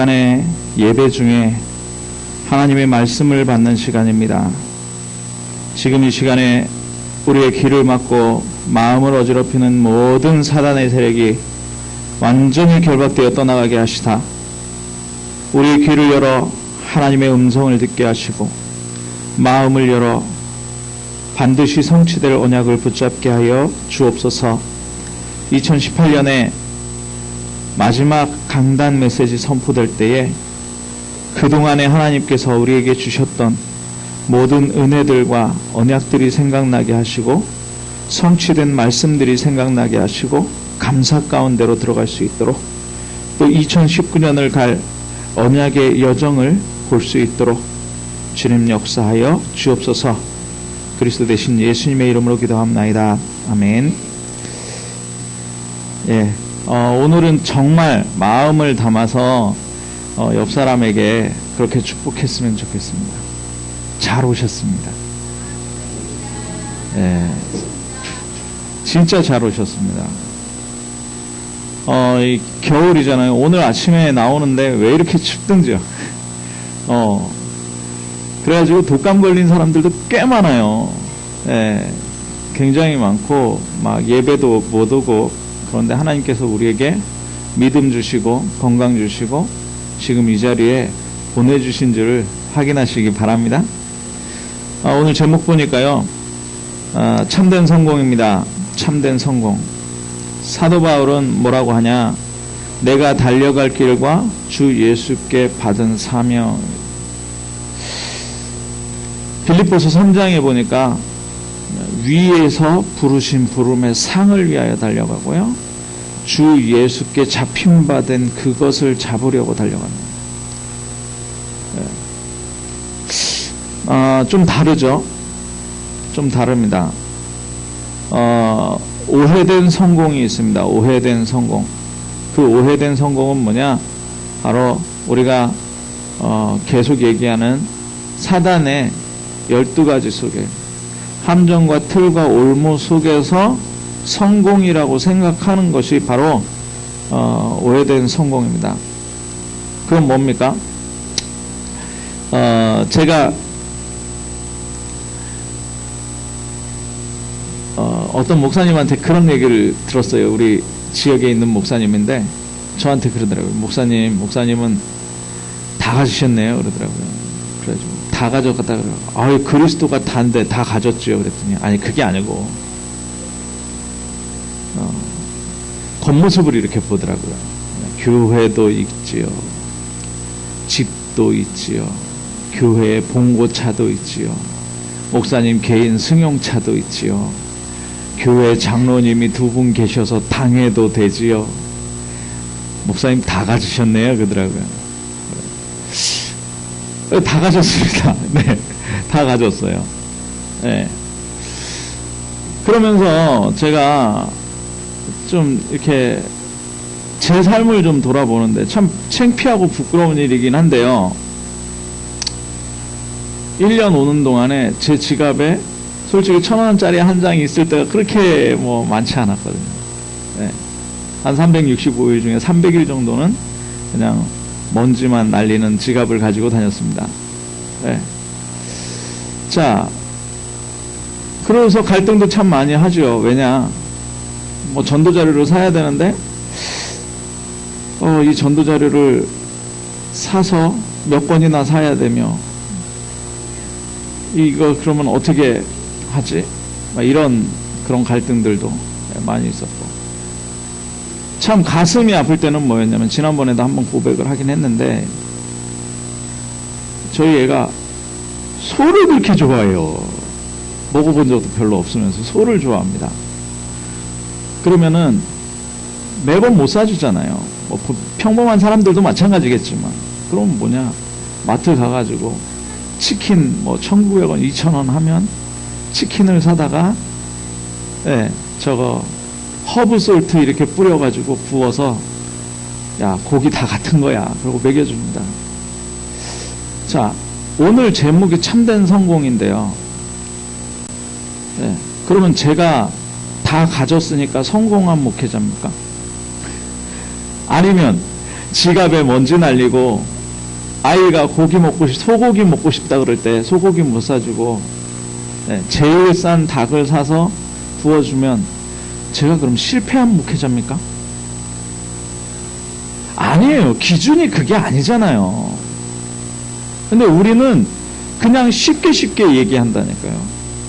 주간의 예배 중에 하나님의 말씀을 받는 시간입니다. 지금 이 시간에 우리의 귀를 막고 마음을 어지럽히는 모든 사단의 세력이 완전히 결박되어 떠나가게 하시다. 우리의 귀를 열어 하나님의 음성을 듣게 하시고 마음을 열어 반드시 성취될 언약을 붙잡게 하여 주옵소서. 2018년에 마지막 강단 메시지 선포될 때에 그동안에 하나님께서 우리에게 주셨던 모든 은혜들과 언약들이 생각나게 하시고 성취된 말씀들이 생각나게 하시고 감사 가운데로 들어갈 수 있도록 또 2019년을 갈 언약의 여정을 볼 수 있도록 주님 역사하여 주옵소서. 그리스도 대신 예수님의 이름으로 기도합나이다. 아멘. 오늘은 정말 마음을 담아서 옆 사람에게 그렇게 축복했으면 좋겠습니다. 잘 오셨습니다. 진짜 잘 오셨습니다. 겨울이잖아요. 오늘 아침에 나오는데 왜 이렇게 춥든지요. 그래가지고 독감 걸린 사람들도 꽤 많아요. 굉장히 많고 막 예배도 못 오고, 그런데 하나님께서 우리에게 믿음 주시고 건강 주시고 지금 이 자리에 보내주신 줄을 확인하시기 바랍니다. 오늘 제목 보니까요, 참된 성공입니다. 참된 성공. 사도 바울은 뭐라고 하냐? 내가 달려갈 길과 주 예수께 받은 사명. 빌립보서 3장에 보니까 위에서 부르신 부름의 상을 위하여 달려가고요, 주 예수께 잡힘받은 그것을 잡으려고 달려갑니다. 좀 다르죠? 좀 다릅니다. 오해된 성공이 있습니다. 오해된 성공. 그 오해된 성공은 뭐냐? 바로 우리가 계속 얘기하는 사단의 12가지 속에 함정과 틀과 올무 속에서 성공이라고 생각하는 것이 바로 오해된 성공입니다. 그건 뭡니까? 제가 어떤 목사님한테 그런 얘기를 들었어요. 우리 지역에 있는 목사님인데 저한테 그러더라고요. 목사님은 다 가지셨네요. 그러더라고요. 그래가지고 다 가져갔다 그래요. 아유, 그리스도가 다인데 다 가졌지요. 그랬더니 아니, 그게 아니고 겉모습을 이렇게 보더라고요. 교회도 있지요, 집도 있지요, 교회에 봉고차도 있지요, 목사님 개인 승용차도 있지요, 교회 장로님이 2분 계셔서 당해도 되지요. 목사님 다 가지셨네요. 그러더라고요. 다 가졌습니다. 네, 다 가졌어요. 네. 그러면서 제가 좀 이렇게 제 삶을 좀 돌아보는데 참 창피하고 부끄러운 일이긴 한데요. 1년 오는 동안에 제 지갑에 솔직히 1,000원짜리 한 장이 있을 때가 그렇게 뭐 많지 않았거든요. 네. 한 365일 중에 300일 정도는 그냥 먼지만 날리는 지갑을 가지고 다녔습니다. 네. 자, 그러면서 갈등도 참 많이 하죠. 왜냐, 뭐 전도자료를 사야 되는데 이 전도자료를 사서 몇 권이나 사야 되며, 이거 그러면 어떻게 하지? 막 이런 그런 갈등들도 많이 있었고, 참 가슴이 아플 때는 뭐였냐면, 지난번에도 한번 고백을 하긴 했는데, 저희 애가 소를 그렇게 좋아해요. 먹어본 적도 별로 없으면서 소를 좋아합니다. 그러면은 매번 못 사주잖아요. 뭐 평범한 사람들도 마찬가지겠지만, 그럼 뭐냐, 마트 가가지고 치킨 뭐 1,900원, 2,000원 하면 치킨을 사다가 저거 허브 솔트 이렇게 뿌려가지고 부어서, 야, 고기 다 같은 거야, 그러고 먹여줍니다. 자, 오늘 제목이 참된 성공인데요. 그러면 제가 다 가졌으니까 성공한 목회자입니까? 아니면 지갑에 먼지 날리고 아이가 소고기 먹고 싶다 그럴 때 소고기 못 사주고 제일 싼 닭을 사서 구워주면 제가 그럼 실패한 목회자입니까? 아니에요. 기준이 그게 아니잖아요. 근데 우리는 그냥 쉽게 얘기한다니까요.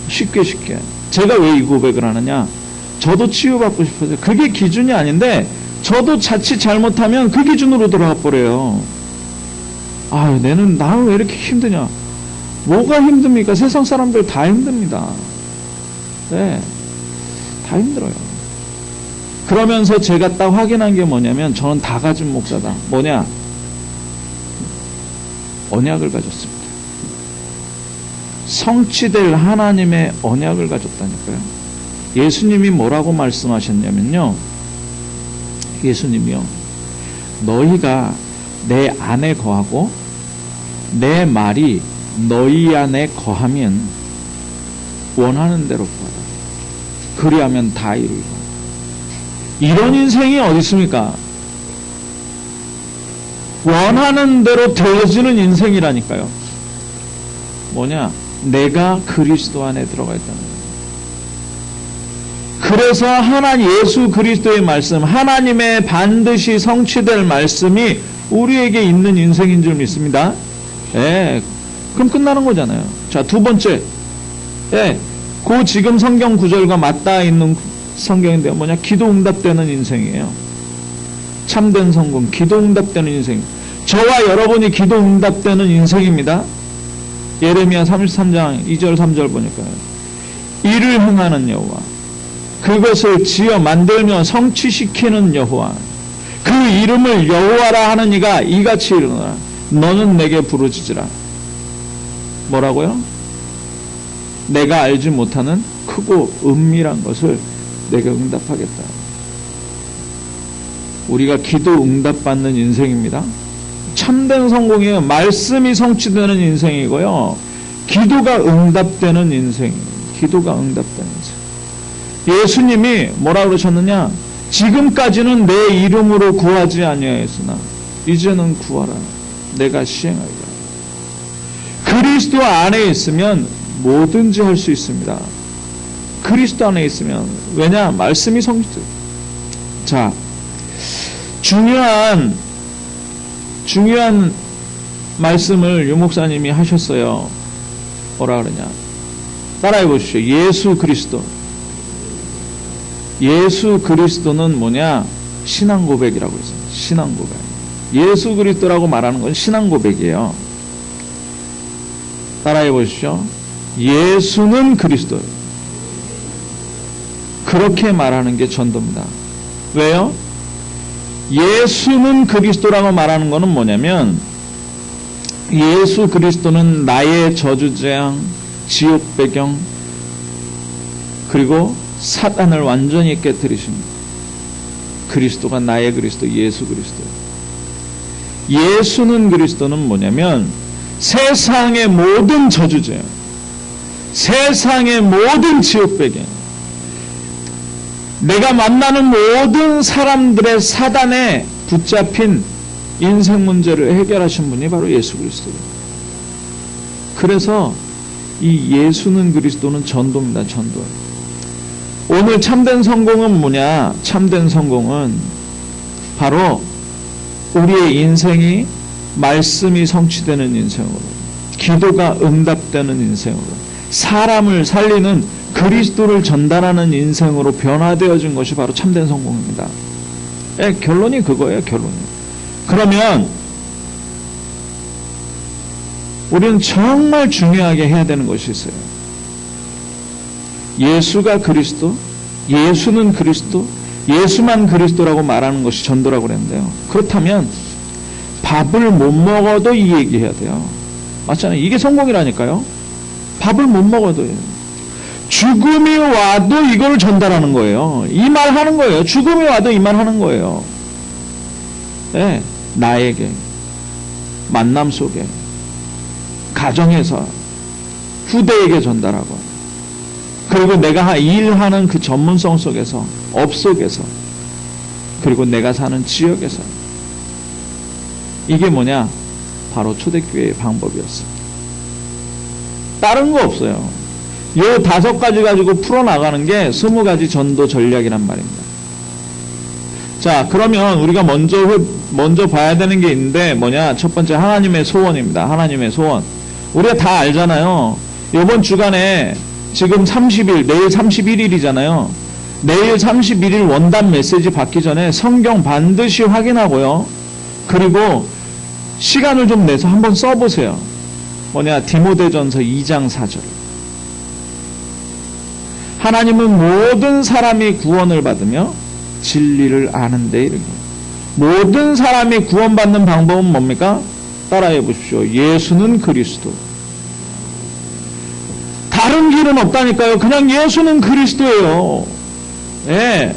쉽게. 제가 왜 이 고백을 하느냐? 저도 치유받고 싶어서 그게 기준이 아닌데 저도 자칫 잘못하면 그 기준으로 들어가 버려요. 아유, 나는 왜 이렇게 힘드냐? 뭐가 힘듭니까? 세상 사람들 다 힘듭니다. 네, 다 힘들어요. 그러면서 제가 딱 확인한 게 뭐냐면 저는 다 가진 목사다. 뭐냐? 언약을 가졌습니다. 성취될 하나님의 언약을 가졌다니까요. 예수님이 뭐라고 말씀하셨냐면요. 예수님이요. 너희가 내 안에 거하고 내 말이 너희 안에 거하면 원하는 대로 구하라. 그리하면 다 이루리라. 이런 인생이 어디 있습니까? 원하는 대로 되어지는 인생이라니까요. 뭐냐? 내가 그리스도 안에 들어가 있다는 거예요. 그래서 예수 그리스도의 말씀, 하나님의 반드시 성취될 말씀이 우리에게 있는 인생인 줄 믿습니다. 예, 그럼 끝나는 거잖아요. 자, 두 번째. 예, 그 지금 성경 구절과 맞닿아 있는 성경인데요. 뭐냐? 기도 응답되는 인생이에요. 참된 성공, 기도 응답되는 인생. 저와 여러분이 기도 응답되는 인생입니다. 예레미야 33장 2절 3절 보니까요. 이를 행하는 여호와, 그것을 지어 만들며 성취시키는 여호와, 그 이름을 여호와라 하는 이가 이같이 이르노라. 너는 내게 부르짖으라. 뭐라고요? 내가 알지 못하는 크고 은밀한 것을 내가 응답하겠다. 우리가 기도 응답받는 인생입니다. 참된 성공이에요. 말씀이 성취되는 인생이고요. 기도가 응답되는 인생이에요. 기도가 응답되는 인생. 예수님이 뭐라 그러셨느냐? 지금까지는 내 이름으로 구하지 아니하였으나 이제는 구하라. 내가 시행하리라. 그리스도 안에 있으면 뭐든지 할 수 있습니다. 그리스도 안에 있으면. 왜냐? 말씀이 성취돼. 자, 중요한 말씀을 유 목사님이 하셨어요. 뭐라 그러냐? 따라해 보십시오. 예수 그리스도. 예수 그리스도는 뭐냐? 신앙 고백이라고 했어요. 신앙 고백. 예수 그리스도라고 말하는 건 신앙 고백이에요. 따라해 보십시오. 예수는 그리스도. 그렇게 말하는 게 전도입니다. 왜요? 예수는 그리스도라고 말하는 것은 뭐냐면, 예수 그리스도는 나의 저주재앙, 지옥 배경, 그리고 사단을 완전히 깨뜨리십니다. 그리스도가 나의 그리스도, 예수 그리스도. 예수는 그리스도는 뭐냐면 세상의 모든 저주재앙, 세상의 모든 지옥 배경, 내가 만나는 모든 사람들의 사단에 붙잡힌 인생 문제를 해결하신 분이 바로 예수 그리스도예요. 그래서 이 예수는 그리스도는 전도입니다. 전도. 오늘 참된 성공은 뭐냐? 참된 성공은 바로 우리의 인생이 말씀이 성취되는 인생으로, 기도가 응답되는 인생으로, 사람을 살리는 그리스도를 전달하는 인생으로 변화되어진 것이 바로 참된 성공입니다. 결론이 그거예요. 결론이. 그러면 우리는 정말 중요하게 해야 되는 것이 있어요. 예수가 그리스도, 예수는 그리스도, 예수만 그리스도라고 말하는 것이 전도라고 그랬는데요. 그렇다면 밥을 못 먹어도 이 얘기해야 돼요. 맞잖아요. 이게 성공이라니까요. 밥을 못 먹어도 죽음이 와도 이걸 전달하는 거예요. 이 말 하는 거예요. 죽음이 와도 이 말 하는 거예요. 네, 나에게, 만남 속에, 가정에서, 후대에게 전달하고, 그리고 내가 일하는 그 전문성 속에서, 업 속에서, 그리고 내가 사는 지역에서 이게 뭐냐? 바로 초대교회의 방법이었습니다. 다른 거 없어요. 요 5가지 가지고 풀어나가는 게 20가지 전도 전략이란 말입니다. 자, 그러면 우리가 먼저 봐야 되는 게 있는데 뭐냐? 첫 번째, 하나님의 소원입니다. 하나님의 소원. 우리가 다 알잖아요. 이번 주간에 지금 30일, 내일 31일이잖아요. 내일 31일 원단 메시지 받기 전에 성경 반드시 확인하고요. 그리고 시간을 좀 내서 한번 써보세요. 뭐냐? 디모데전서 2장 4절. 하나님은 모든 사람이 구원을 받으며 진리를 아는데 이르게. 모든 사람이 구원받는 방법은 뭡니까? 따라해 보십시오. 예수는 그리스도. 다른 길은 없다니까요. 그냥 예수는 그리스도예요. 예.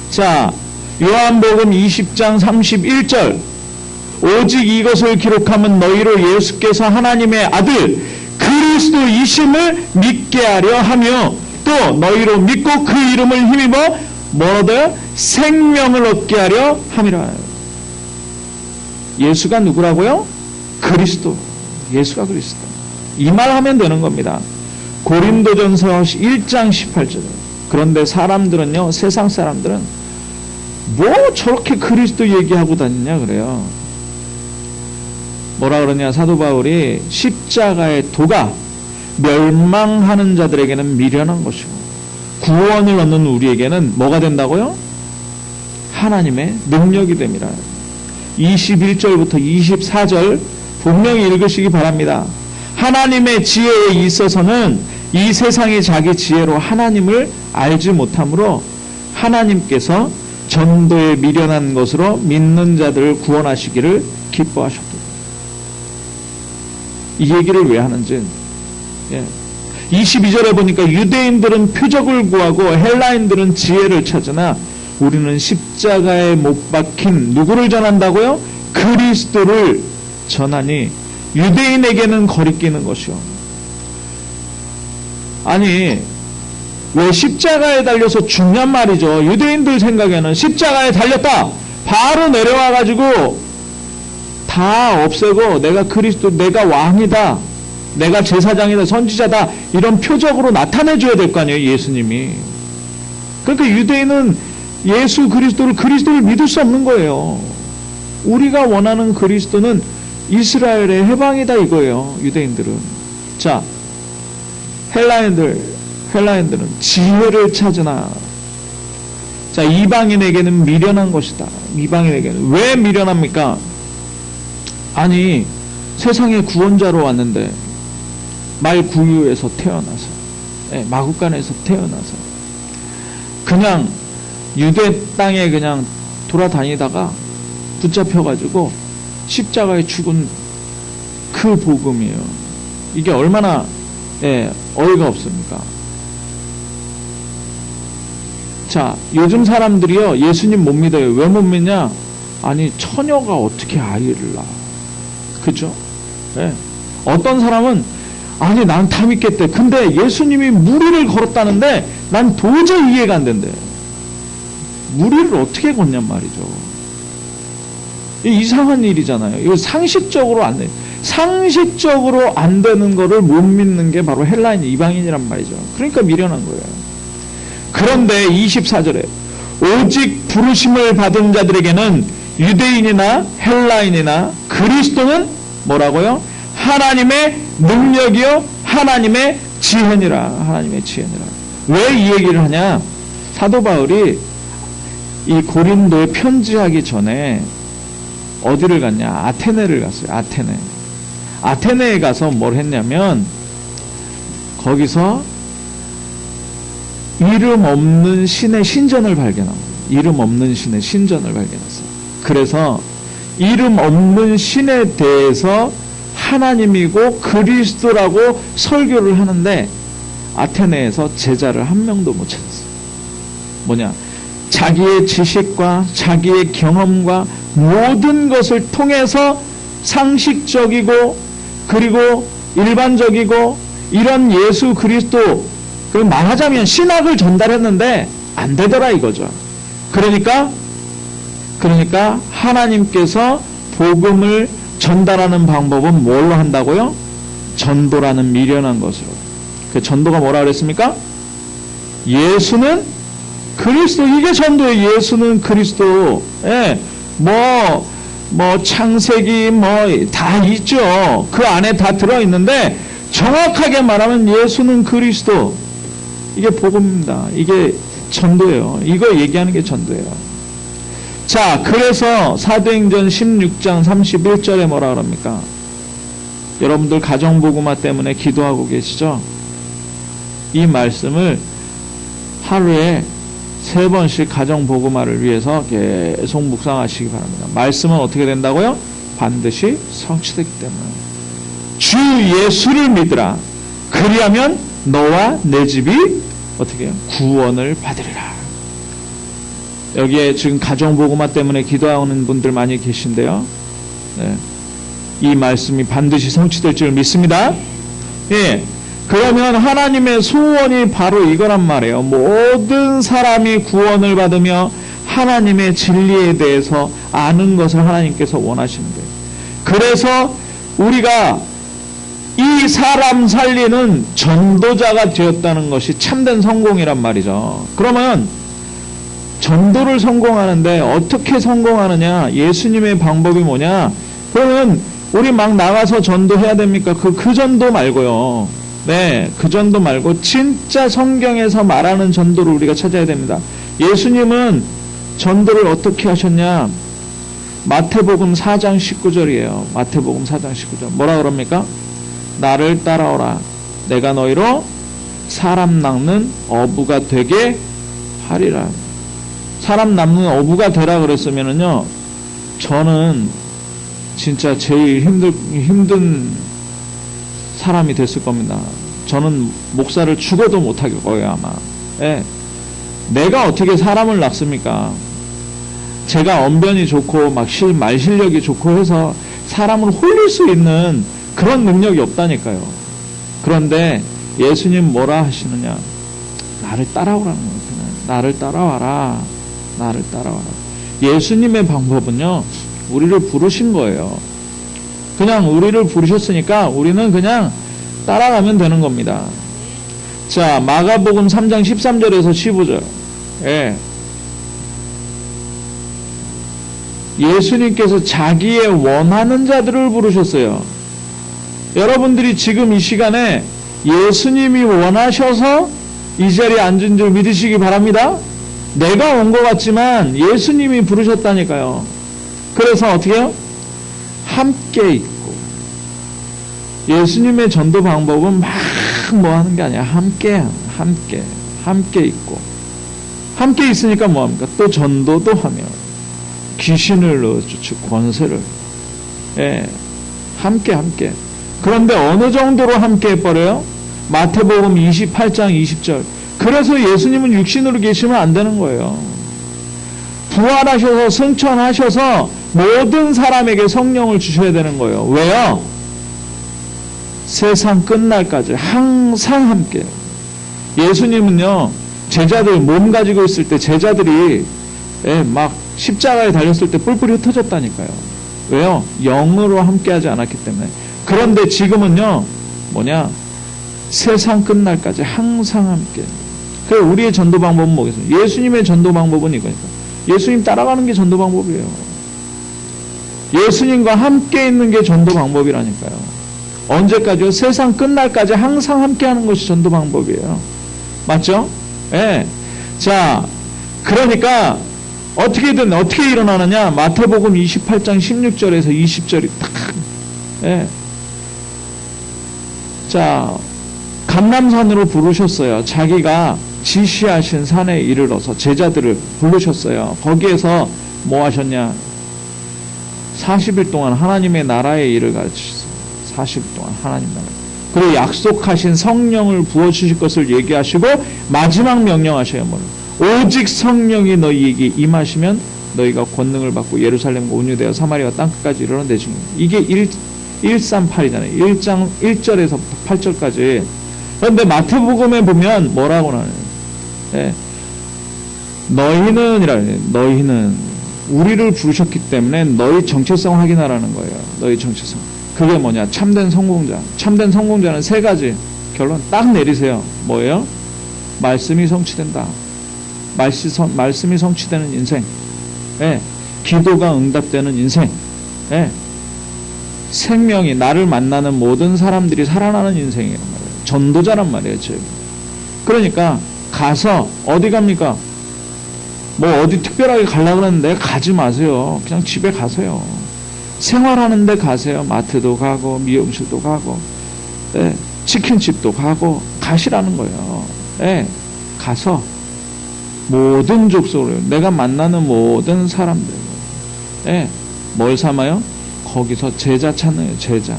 자, 요한복음 20장 31절. 오직 이것을 기록하면 너희로 예수께서 하나님의 아들 그리스도이심을 믿게 하려 하며 또 너희로 믿고 그 이름을 힘입어 뭐라도요? 생명을 얻게 하려 함이라. 예수가 누구라고요? 그리스도. 예수가 그리스도. 이 말 하면 되는 겁니다. 고린도전서 1장 18절. 그런데 사람들은요, 세상 사람들은 뭐 저렇게 그리스도 얘기하고 다니냐 그래요. 뭐라 그러냐? 사도 바울이 십자가의 도가 멸망하는 자들에게는 미련한 것이고 구원을 얻는 우리에게는 뭐가 된다고요? 하나님의 능력이 됨이라. 21절부터 24절 분명히 읽으시기 바랍니다. 하나님의 지혜에 있어서는 이 세상이 자기 지혜로 하나님을 알지 못하므로 하나님께서 전도에 미련한 것으로 믿는 자들을 구원하시기를 기뻐하셨다. 이 얘기를 왜 하는지 22절에 보니까 유대인들은 표적을 구하고 헬라인들은 지혜를 찾으나 우리는 십자가에 못 박힌 누구를 전한다고요? 그리스도를 전하니 유대인에게는 거리끼는 것이요. 아니 왜 십자가에 달려서 죽냔 말이죠. 유대인들 생각에는 십자가에 달렸다 바로 내려와가지고 다 없애고 내가 그리스도, 내가 왕이다, 내가 제사장이다, 선지자다 이런 표적으로 나타내줘야 될 거 아니에요. 예수님이. 그러니까 유대인은 예수 그리스도를 믿을 수 없는 거예요. 우리가 원하는 그리스도는 이스라엘의 해방이다 이거예요. 유대인들은. 자, 헬라인들은 지혜를 찾으나. 자, 이방인에게는 미련한 것이다. 이방인에게는. 왜 미련합니까? 아니, 세상에 구원자로 왔는데 말구유에서 태어나서, 마구간에서 태어나서 그냥 유대 땅에 그냥 돌아다니다가 붙잡혀가지고 십자가에 죽은 그 복음이에요. 이게 얼마나 어이가 없습니까? 자, 요즘 사람들이요 예수님 못 믿어요. 왜 못 믿냐? 아니, 처녀가 어떻게 아이를 낳아? 그죠? 어떤 사람은 아니 난 다 믿겠대. 근데 예수님이 무리를 걸었다는데 난 도저히 이해가 안 된대. 무리를 어떻게 걷냔 말이죠. 이상한 일이잖아요. 이거 상식적으로 안 돼. 상식적으로 안 되는 거를 못 믿는 게 바로 헬라인 이방인이란 말이죠. 그러니까 미련한 거예요. 그런데 24절에 오직 부르심을 받은 자들에게는 유대인이나 헬라인이나 그리스도는 뭐라고요? 하나님의 능력이요 하나님의 지혜니라. 하나님의 지혜니라. 왜 이 얘기를 하냐? 사도 바울이 이 고린도에 편지하기 전에 어디를 갔냐? 아테네를 갔어요. 아테네에 가서 뭘 했냐면 거기서 이름 없는 신의 신전을 발견합니다. 이름 없는 신의 신전을 발견했어요. 그래서 이름 없는 신에 대해서 하나님이고 그리스도라고 설교를 하는데 아테네에서 제자를 한 명도 못 찾았어요. 뭐냐? 자기의 지식과 자기의 경험과 모든 것을 통해서 상식적이고 그리고 일반적이고 이런 예수 그리스도, 그 말하자면 신학을 전달했는데 안 되더라 이거죠. 그러니까 하나님께서 복음을 전달하는 방법은 뭘로 한다고요? 전도라는 미련한 것으로. 그 전도가 뭐라 그랬습니까? 예수는 그리스도. 이게 전도예요. 예수는 그리스도. 예. 뭐 창세기 다 있죠. 그 안에 다 들어있는데 정확하게 말하면 예수는 그리스도. 이게 복음입니다. 이게 전도예요. 이거 얘기하는 게 전도예요. 자, 그래서 사도행전 16장 31절에 뭐라 그럽니까? 여러분들 가정복음화 때문에 기도하고 계시죠? 이 말씀을 하루에 3번씩 가정복음화를 위해서 계속 묵상하시기 바랍니다. 말씀은 어떻게 된다고요? 반드시 성취되기 때문에. 주 예수를 믿으라. 그리하면 너와 내 집이 어떻게 해요? 구원을 받으리라. 여기에 지금 가정복음화 때문에 기도하는 분들 많이 계신데요. 네. 이 말씀이 반드시 성취될 줄 믿습니다. 예. 그러면 하나님의 소원이 바로 이거란 말이에요. 모든 사람이 구원을 받으며 하나님의 진리에 대해서 아는 것을 하나님께서 원하시는 거예요. 그래서 우리가 이 사람 살리는 전도자가 되었다는 것이 참된 성공이란 말이죠. 그러면 전도를 성공하는데 어떻게 성공하느냐? 예수님의 방법이 뭐냐? 그러면 우리 막 나가서 전도해야 됩니까? 그 전도 말고요. 네, 그 전도 말고 진짜 성경에서 말하는 전도를 우리가 찾아야 됩니다. 예수님은 전도를 어떻게 하셨냐? 마태복음 4장 19절이에요. 마태복음 4장 19절. 뭐라 그럽니까? 나를 따라오라. 내가 너희로 사람 낚는 어부가 되게 하리라. 사람 낚는 어부가 되라 그랬으면은요, 저는 진짜 제일 힘든 사람이 됐을 겁니다. 저는 목사를 죽어도 못할 거예요, 아마. 예. 내가 어떻게 사람을 낚습니까? 제가 언변이 좋고, 말 실력이 좋고 해서 사람을 홀릴 수 있는 그런 능력이 없다니까요. 그런데 예수님 뭐라 하시느냐? 나를 따라오라는 거예요. 나를 따라와라. 나를 따라와라. 예수님의 방법은요, 우리를 부르신 거예요. 그냥 우리를 부르셨으니까 우리는 그냥 따라가면 되는 겁니다. 자, 마가복음 3장 13절에서 15절. 예. 예수님께서 자기의 원하는 자들을 부르셨어요. 여러분들이 지금 이 시간에 예수님이 원하셔서 이 자리에 앉은 줄 믿으시기 바랍니다. 내가 온 것 같지만 예수님이 부르셨다니까요. 그래서 어떻게 해요? 함께 있고. 예수님의 전도 방법은 막 뭐 하는 게 아니야. 함께 있고. 함께 있으니까 뭐 합니까? 또 전도도 하며 귀신을 넣어주고 권세를. 예. 함께. 그런데 어느 정도로 함께 해버려요? 마태복음 28장 20절. 그래서 예수님은 육신으로 계시면 안 되는 거예요. 부활하셔서 승천하셔서 모든 사람에게 성령을 주셔야 되는 거예요. 왜요? 세상 끝날까지 항상 함께. 예수님은요, 제자들 몸 가지고 있을 때 제자들이 막 십자가에 달렸을 때 뿔뿔이 흩어졌다니까요. 왜요? 영으로 함께하지 않았기 때문에. 그런데 지금은요, 세상 끝날까지 항상 함께. 그래서 우리의 전도 방법은 뭐겠어요? 예수님의 전도 방법은 이거니까. 예수님 따라가는 게 전도 방법이에요. 예수님과 함께 있는 게 전도 방법이라니까요. 언제까지요? 세상 끝날까지 항상 함께 하는 것이 전도 방법이에요. 맞죠? 예. 자, 그러니까 어떻게든 어떻게 일어나느냐? 마태복음 28장 16절에서 20절이 딱. 예. 자, 감람산으로 부르셨어요. 자기가 지시하신 산에 이르러서 제자들을 부르셨어요. 거기에서 뭐 하셨냐? 40일 동안 하나님의 나라의 일을 가르치셨어요. 40일 동안 하나님 나라. 그리고 약속하신 성령을 부어주실 것을 얘기하시고 마지막 명령하셔요. 오직 성령이 너희에게 임하시면 너희가 권능을 받고 예루살렘과 온 유대와 사마리아 땅끝까지 이르러 내 증인. 이게 138이잖아요. 1장 1절에서부터 8절까지. 그런데 마태복음에 보면 뭐라고 하나요? 예. 너희는 우리를 부르셨기 때문에 너희 정체성 확인하라는 거예요. 너희 정체성. 그게 뭐냐? 참된 성공자. 참된 성공자는 세 가지. 결론 딱 내리세요. 뭐예요? 말씀이 성취된다. 말씀이 성취되는 인생. 예. 기도가 응답되는 인생. 예. 생명이 나를 만나는 모든 사람들이 살아나는 인생이란 말이에요. 전도자란 말이에요. 지금. 그러니까 가서 어디 갑니까? 뭐 어디 특별하게 가려고 그러는데 가지 마세요. 그냥 집에 가세요. 생활하는 데 가세요. 마트도 가고 미용실도 가고 예. 치킨집도 가고 가시라는 거예요. 예. 가서 모든 족속으로 내가 만나는 모든 사람들 예. 뭘 삼아요? 거기서 제자 찾는 제자.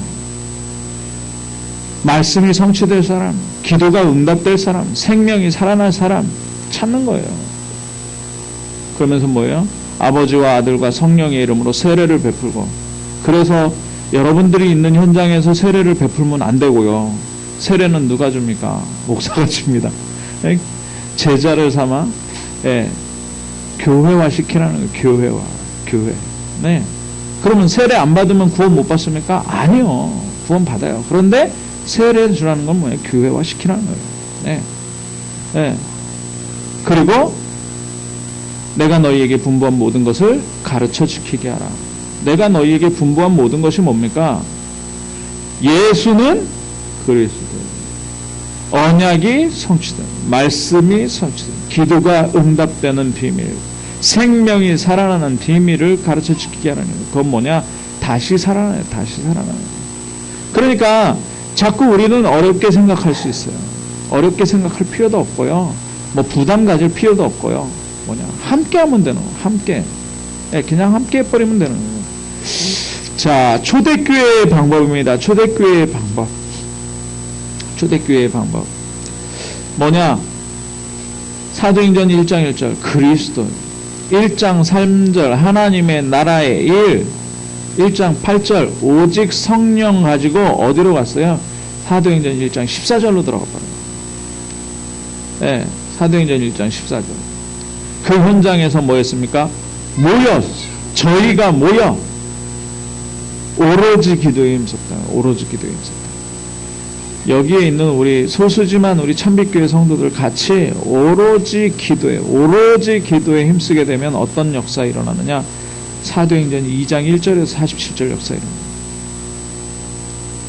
말씀이 성취될 사람, 기도가 응답될 사람, 생명이 살아날 사람 찾는 거예요. 그러면서 뭐예요? 아버지와 아들과 성령의 이름으로 세례를 베풀고, 그래서 여러분들이 있는 현장에서 세례를 베풀면 안 되고요. 세례는 누가 줍니까? 목사가 줍니다. 제자를 삼아 교회화 시키라는 거예요. 교회화. 교회. 네. 그러면 세례 안 받으면 구원 못 받습니까? 아니요. 구원 받아요. 그런데 세례 주라는 건 뭐예요? 교회화 시키라는 거예요. 네. 네. 그리고 내가 너희에게 분부한 모든 것을 가르쳐 지키게 하라. 내가 너희에게 분부한 모든 것이 뭡니까? 예수는 그리스도. 언약이 성취된, 말씀이 성취된, 기도가 응답되는 비밀, 생명이 살아나는 비밀을 가르쳐 지키게 하라는 거예요. 그건 뭐냐? 다시 살아나요. 다시 살아나요. 그러니까 자꾸 우리는 어렵게 생각할 수 있어요. 어렵게 생각할 필요도 없고요. 뭐 부담 가질 필요도 없고요. 뭐냐? 함께 하면 되는 거예요. 함께. 그냥 함께 해버리면 되는 거예요. 자, 초대교회의 방법입니다. 초대교회의 방법. 초대교회의 방법. 뭐냐? 사도행전 1장 1절 그리스도, 1장 3절 하나님의 나라의 일, 1장 8절 오직 성령 가지고 어디로 갔어요? 사도행전 1장 14절로 들어가 버려요. 네, 사도행전 1장 14절. 그 현장에서 뭐였습니까? 저희가 모여 오로지 기도에 힘썼다. 오로지 기도에 힘썼다. 여기에 있는 우리 소수지만 우리 참빛교회 성도들 같이 오로지 기도에 힘쓰게 되면 어떤 역사 일어나느냐? 사도행전 2장 1절에서 47절 역사 일어납니다.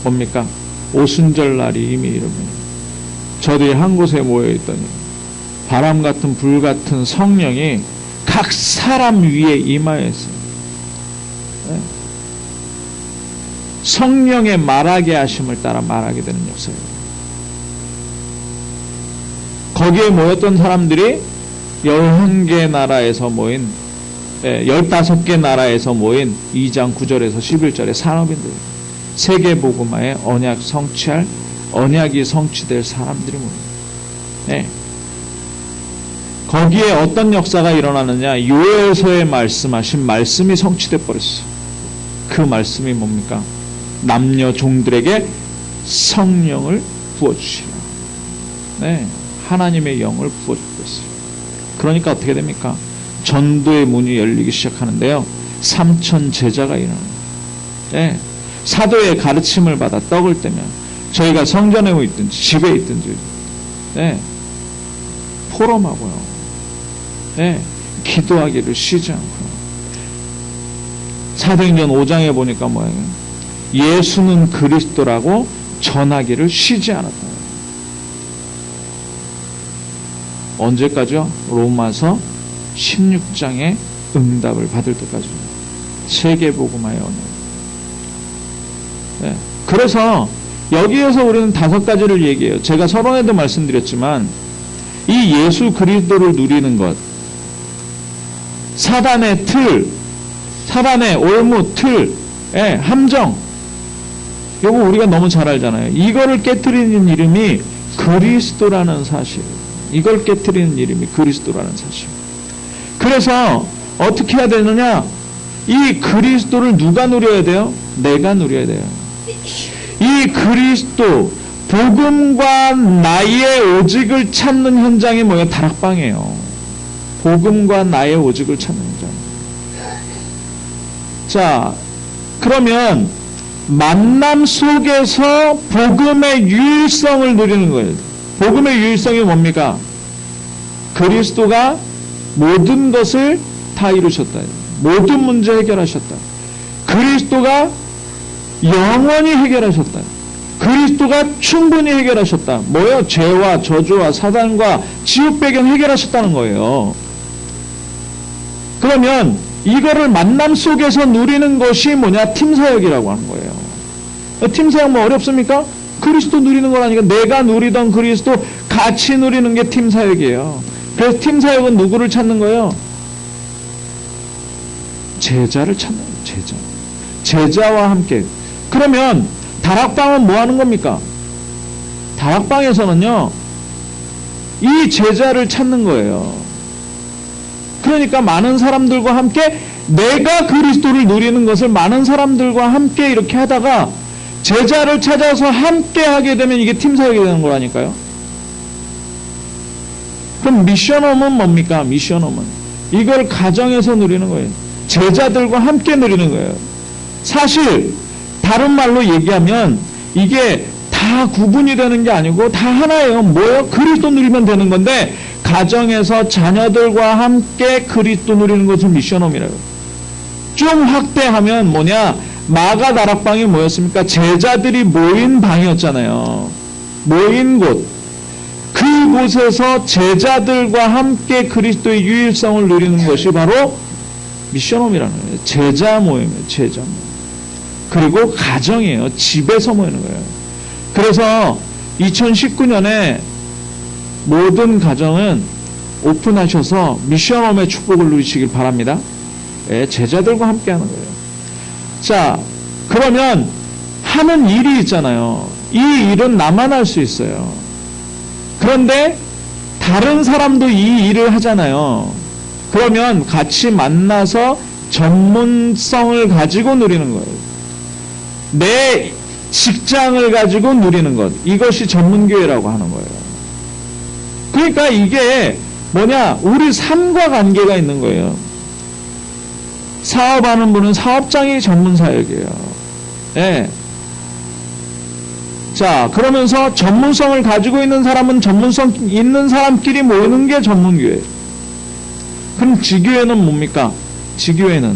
뭡니까? 오순절 날이 이미 이르면 저들이 한 곳에 모여있더니 바람 같은 불 같은 성령이 각 사람 위에 임하였어요. 네. 성령의 말하게 하심을 따라 말하게 되는 역사예요. 거기에 모였던 사람들이 11개 나라에서 모인 15개 나라에서 모인 2장 9절에서 11절의 산업인들, 세계복음화의 언약 성취할, 언약이 성취될 사람들이 모여요. 네. 거기에 어떤 역사가 일어나느냐? 요엘서에 말씀하신 말씀이 성취돼 버렸어요. 그 말씀이 뭡니까? 남녀 종들에게 성령을 부어주시라. 네, 하나님의 영을 부어주셨어요. 그러니까 어떻게 됩니까? 전도의 문이 열리기 시작하는데요. 3,000 제자가 일어나요. 네, 사도의 가르침을 받아 떡을 떼면 저희가 성전에 있든지 집에 있든지 네, 포럼하고요. 네, 기도하기를 쉬지 않고요. 사도행전 5장에 보니까 뭐예요? 예수는 그리스도라고 전하기를 쉬지 않았다. 언제까지요? 로마서 16장의 응답을 받을 때까지. 세계복음화의 언약. 네. 그래서 여기에서 우리는 5가지를 얘기해요. 제가 서론에도 말씀드렸지만 이 예수 그리스도를 누리는 것, 사단의 틀, 사단의 올무, 틀, 함정, 이거 우리가 너무 잘 알잖아요. 이거를 깨트리는 이름이 그리스도라는 사실. 이걸 깨트리는 이름이 그리스도라는 사실. 그래서 어떻게 해야 되느냐? 이 그리스도를 누가 누려야 돼요? 내가 누려야 돼요. 이 그리스도, 복음과 나의 오직을 찾는 현장이 뭐예요? 다락방이에요. 복음과 나의 오직을 찾는 현장. 자, 그러면 만남 속에서 복음의 유일성을 누리는 거예요. 복음의 유일성이 뭡니까? 그리스도가 모든 것을 다 이루셨다. 모든 문제 해결하셨다. 그리스도가 영원히 해결하셨다. 그리스도가 충분히 해결하셨다. 뭐요? 죄와 저주와 사단과 지옥 배경 해결하셨다는 거예요. 그러면 이거를 만남 속에서 누리는 것이 뭐냐? 팀사역이라고 하는 거예요. 팀사역 뭐 어렵습니까? 그리스도 누리는 거라니까. 내가 누리던 그리스도 같이 누리는 게 팀사역이에요. 그래서 팀사역은 누구를 찾는 거예요? 제자를 찾는 거예요. 제자. 제자와 함께. 그러면 다락방은 뭐 하는 겁니까? 다락방에서는요, 이 제자를 찾는 거예요. 그러니까 많은 사람들과 함께 내가 그리스도를 누리는 것을 많은 사람들과 함께 이렇게 하다가 제자를 찾아서 함께 하게 되면 이게 팀사역이 되는 거라니까요. 그럼 미션홈은 뭡니까? 미션홈은 이걸 가정에서 누리는 거예요. 제자들과 함께 누리는 거예요. 사실 다른 말로 얘기하면 이게 다 구분이 되는 게 아니고 다 하나예요. 뭐예요? 그리스도 누리면 되는 건데 가정에서 자녀들과 함께 그리스도 누리는 것을 미션홈이라고. 좀 확대하면 뭐냐? 마가 다락방이 뭐였습니까? 제자들이 모인 방이었잖아요. 모인 곳. 그곳에서 제자들과 함께 그리스도의 유일성을 누리는 것이 바로 미션홈이라는 거예요. 제자 모임이에요. 제자 모임. 그리고 가정이에요. 집에서 모이는 거예요. 그래서 2019년에 모든 가정은 오픈하셔서 미션홈의 축복을 누리시길 바랍니다. 예, 제자들과 함께 하는 거예요. 자, 그러면 하는 일이 있잖아요. 이 일은 나만 할 수 있어요. 그런데 다른 사람도 이 일을 하잖아요. 그러면 같이 만나서 전문성을 가지고 누리는 거예요. 내 직장을 가지고 누리는 것. 이것이 전문교회라고 하는 거예요. 그러니까 이게 뭐냐? 우리 삶과 관계가 있는 거예요. 사업하는 분은 사업장이 전문사역이에요. 예. 자, 그러면서 전문성을 가지고 있는 사람은 전문성 있는 사람끼리 모이는 게 전문교회. 그럼 지교회는 뭡니까? 지교회는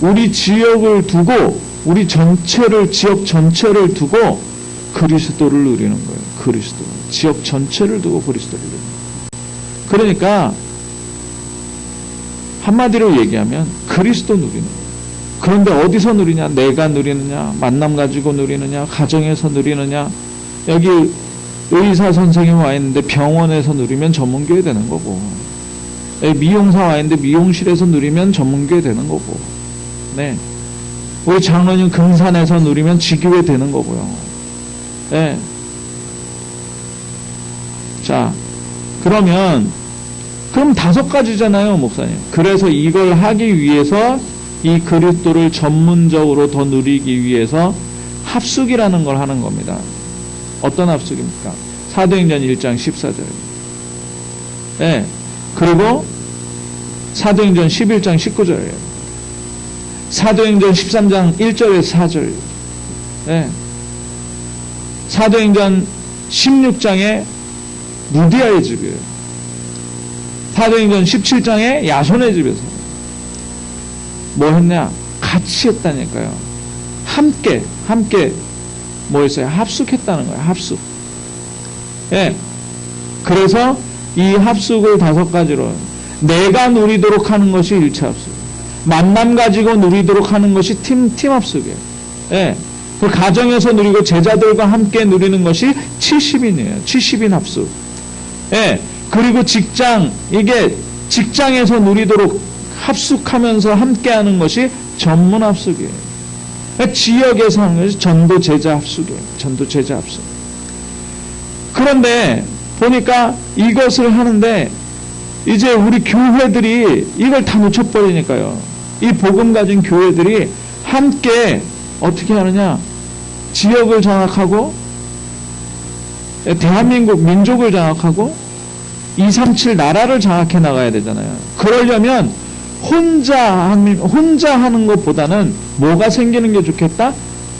우리 지역을 두고 우리 전체를 지역 전체를 두고 그리스도를 누리는 거예요. 그리스도. 지역 전체를 두고 그리스도를 누리는 거예요. 그러니까 한마디로 얘기하면 그리스도 누리는 거예요. 그런데 어디서 누리냐? 내가 누리느냐? 만남 가지고 누리느냐? 가정에서 누리느냐? 여기 의사 선생님 와 있는데 병원에서 누리면 전문교회 되는 거고, 미용사 와 있는데 미용실에서 누리면 전문교회 되는 거고, 네. 우리 장로님 금산에서 누리면 지교회 되는 거고요. 네. 자, 그럼 5가지잖아요, 목사님. 그래서 이걸 하기 위해서 이 그리스도를 전문적으로 더 누리기 위해서 합숙이라는 걸 하는 겁니다. 어떤 합숙입니까? 사도행전 1장 14절. 네. 그리고 사도행전 11장 19절이에요. 사도행전 13장 1절에서 4절. 네. 사도행전 16장에 루디아의 집이에요. 사도행전 17장에 야손의 집에서 뭐 했냐? 같이 했다니까요. 함께 뭐 했어요? 합숙했다는 거예요. 합숙. 예. 그래서 이 합숙을 5가지로 내가 누리도록 하는 것이 1차 합숙. 만남 가지고 누리도록 하는 것이 팀 합숙이에요. 예. 그 가정에서 누리고 제자들과 함께 누리는 것이 70인이에요. 70인 합숙. 예. 그리고 이게 직장에서 누리도록 합숙하면서 함께하는 것이 전문 합숙이에요. 그러니까 지역에서 하는 것이 전도 제자 합숙이에요. 전도 제자 합숙. 그런데 보니까 이것을 하는데 이제 우리 교회들이 이걸 다 놓쳐버리니까요. 이 복음 가진 교회들이 함께 어떻게 하느냐? 지역을 장악하고 대한민국 민족을 장악하고 237 나라를 장악해 나가야 되잖아요. 그러려면 혼자 하는 것보다는 뭐가 생기는 게 좋겠다?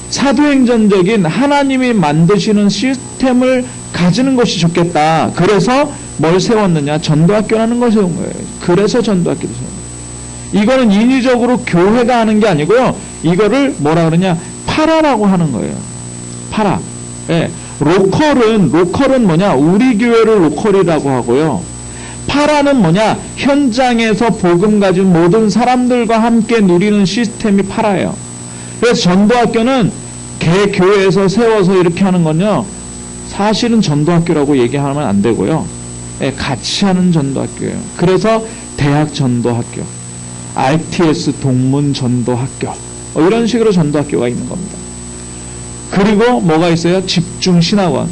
사도행전적인 하나님이 만드시는 시스템을 가지는 것이 좋겠다. 그래서 뭘 세웠느냐? 전도학교라는 걸 세운 거예요. 그래서 전도학교를 세운 거예요. 이거는 인위적으로 교회가 하는 게 아니고요. 이거를 뭐라 그러냐? 파라라고 하는 거예요. 파라. 예. 로컬은 뭐냐? 우리 교회를 로컬이라고 하고요. 파라는 뭐냐? 현장에서 복음 가진 모든 사람들과 함께 누리는 시스템이 파라예요. 그래서 전도학교는 개교회에서 세워서 이렇게 하는 건요. 사실은 전도학교라고 얘기하면 안 되고요. 예, 같이 하는 전도학교예요. 그래서 대학 전도학교, RTS 동문 전도학교 이런 식으로 전도학교가 있는 겁니다. 그리고 뭐가 있어요? 집중신학원.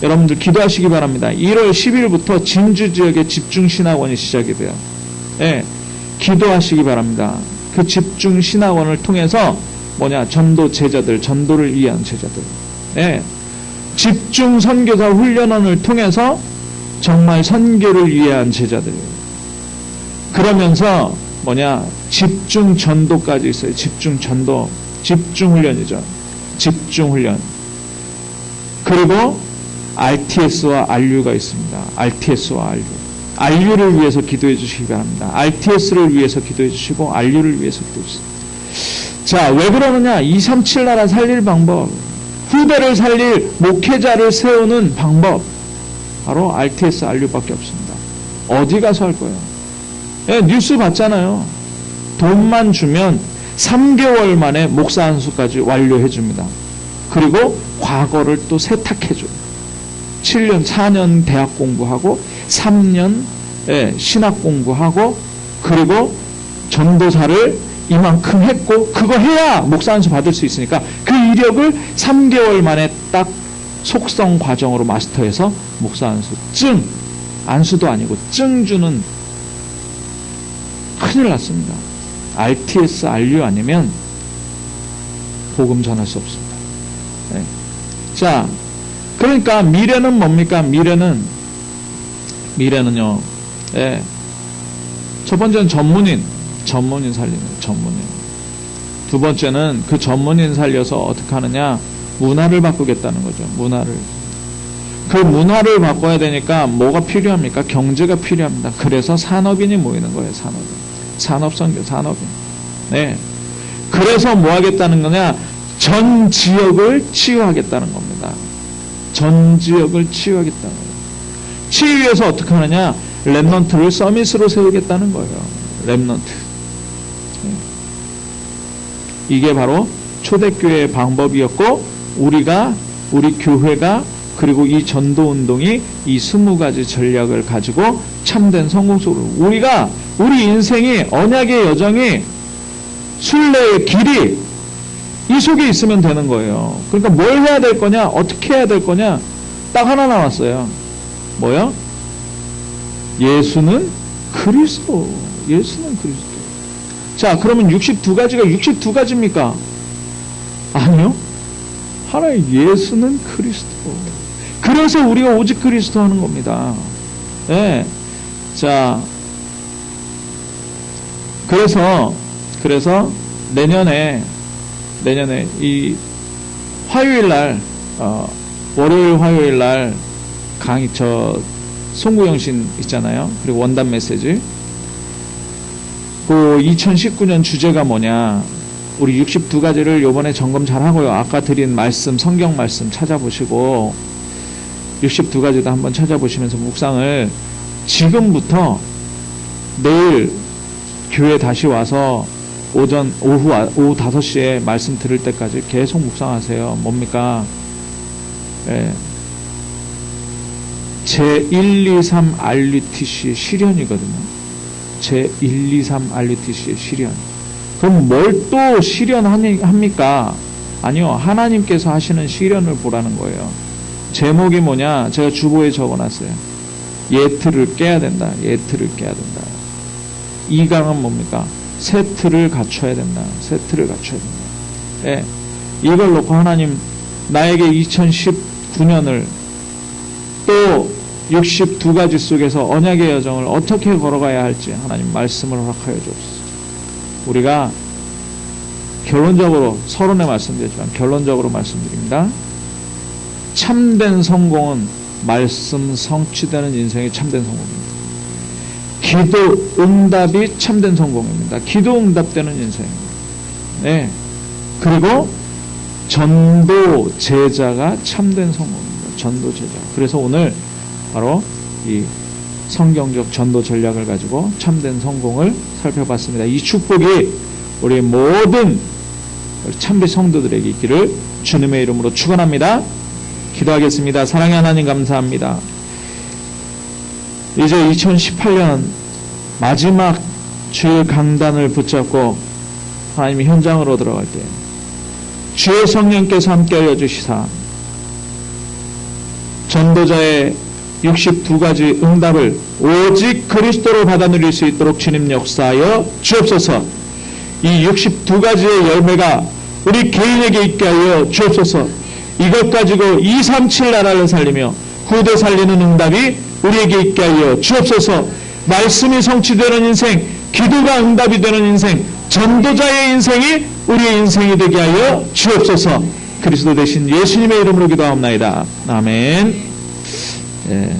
여러분들 기도하시기 바랍니다. 1월 10일부터 진주 지역에 집중신학원이 시작이 돼요. 예, 기도하시기 바랍니다. 그 집중신학원을 통해서 뭐냐? 전도 제자들, 전도를 위한 제자들. 예, 집중 선교사 훈련원을 통해서 정말 선교를 위한 제자들. 그러면서 뭐냐? 집중 전도까지 있어요. 집중 전도, 집중 훈련이죠. 집중 훈련. 그리고 RTS와 RU가 있습니다. RTS와 RU. RU를 위해서 기도해 주시기 바랍니다. RTS를 위해서 기도해 주시고 RU를 위해서 기도해 주세요. 자, 왜 그러느냐? 237 나라 살릴 방법, 후대를 살릴 목회자를 세우는 방법, 바로 RTS, RU밖에 없습니다. 어디 가서 할 거예요? 예, 뉴스 봤잖아요. 돈만 주면 3개월 만에 목사 안수까지 완료해 줍니다. 그리고 과거를 또 세탁해 줘요. 7년, 4년 대학 공부하고 3년 신학 공부하고 그리고 전도사를 이만큼 했고 그거 해야 목사 안수 받을 수 있으니까 그 이력을 3개월 만에 딱 속성 과정으로 마스터해서 목사 안수 증, 안수도 아니고 증 주는, 큰일 났습니다. RTS, RU 아니면 복음 전할 수 없습니다. 네. 자, 그러니까 미래는 뭡니까? 미래는요. 예. 첫 번째는 전문인 살리는 거예요. 전문인. 두 번째는 그 전문인 살려서 어떻게 하느냐? 문화를 바꾸겠다는 거죠. 문화를. 그 문화를 바꿔야 되니까 뭐가 필요합니까? 경제가 필요합니다. 그래서 산업인이 모이는 거예요. 산업인. 산업선교, 산업인. 네. 그래서 뭐 하겠다는 거냐? 전 지역을 치유하겠다는 겁니다. 전 지역을 치유하겠다는 거예요. 치유해서 어떻게 하느냐? 랩넌트를 서밋으로 세우겠다는 거예요. 랩넌트. 이게 바로 초대교회의 방법이었고, 우리 교회가, 그리고 이 전도운동이 이 20가지 전략을 가지고 참된 성공 속으로, 우리 인생이, 언약의 여정이, 순례의 길이 이 속에 있으면 되는 거예요. 그러니까 뭘 해야 될 거냐? 어떻게 해야 될 거냐? 딱 하나 나왔어요. 뭐요? 예수는 그리스도. 예수는 그리스도. 자, 그러면 62가지가 62가지입니까? 아니요. 하나의 예수는 그리스도. 그래서 우리가 오직 그리스도 하는 겁니다. 네. 자, 그래서 내년에 이 화요일 날, 월요일 화요일 날 강의, 송구영신 있잖아요. 그리고 원단 메시지. 그 2019년 주제가 뭐냐? 우리 62가지를 요번에 점검 잘 하고요. 아까 드린 말씀, 성경 말씀 찾아보시고 62가지도 한번 찾아보시면서 묵상을, 지금부터 내일 교회 다시 와서 오후 5시에 말씀 들을 때까지 계속 묵상하세요. 뭡니까? 예. 제123 RUTC의 실현이거든요. 제123 RUTC의 실현. 그럼 뭘 또 실현합니까? 아니요. 하나님께서 하시는 실현을 보라는 거예요. 제목이 뭐냐? 제가 주보에 적어놨어요. 예틀을 깨야 된다. 예틀을 깨야 된다. 2강은 뭡니까? 세트를 갖춰야 된다. 세트를 갖춰야 된다. 예. 이걸 놓고 하나님, 나에게 2019년을 또 62가지 속에서 언약의 여정을 어떻게 걸어가야 할지 하나님 말씀을 허락하여 주옵소서. 우리가 결론적으로 서론에 말씀드렸지만 결론적으로 말씀드립니다. 참된 성공은 말씀 성취되는 인생이 참된 성공입니다. 기도 응답이 참된 성공입니다. 기도 응답되는 인생입니다. 네. 그리고 전도 제자가 참된 성공입니다. 전도 제자. 그래서 오늘 바로 이 성경적 전도 전략을 가지고 참된 성공을 살펴봤습니다. 이 축복이 우리 모든 참비 성도들에게 있기를 주님의 이름으로 축원합니다. 기도하겠습니다. 사랑의 하나님 감사합니다. 이제 2018년 마지막 주의 강단을 붙잡고 하나님이 현장으로 들어갈 때 주의 성령께서 함께하여 주시사 전도자의 62가지 응답을 오직 그리스도로 받아 누릴 수 있도록 주님 역사하여 주옵소서. 이 62가지의 열매가 우리 개인에게 있게 하여 주옵소서. 이것 가지고 237 나라를 살리며 후대 살리는 응답이 우리에게 있게 하여 주옵소서. 말씀이 성취되는 인생, 기도가 응답이 되는 인생, 전도자의 인생이 우리의 인생이 되게 하여 주옵소서. 그리스도 대신 예수님의 이름으로 기도하옵나이다. 아멘. 예.